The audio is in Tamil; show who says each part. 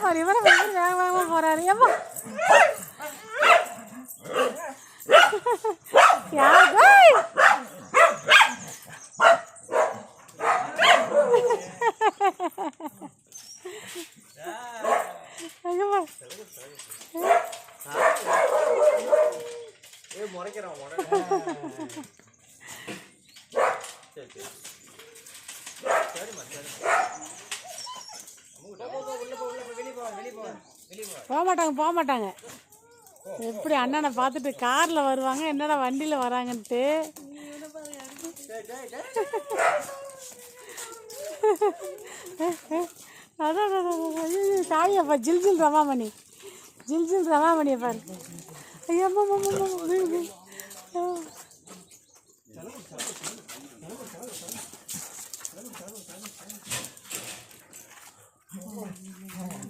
Speaker 1: பாரு இவரை வேகமாக போறாரு. ஏமா போக மாட்டாங்க. எப்படி அண்ணனை பார்த்துட்டு காரில் வருவாங்க, என்னடா வண்டியில் வராங்கன்ட்டு. அதான் காவியாப்பா ஜில் ஜில் ரமாமணி, ஜில் ஜில் ரமாமணியை பாரு. ஐயம்மா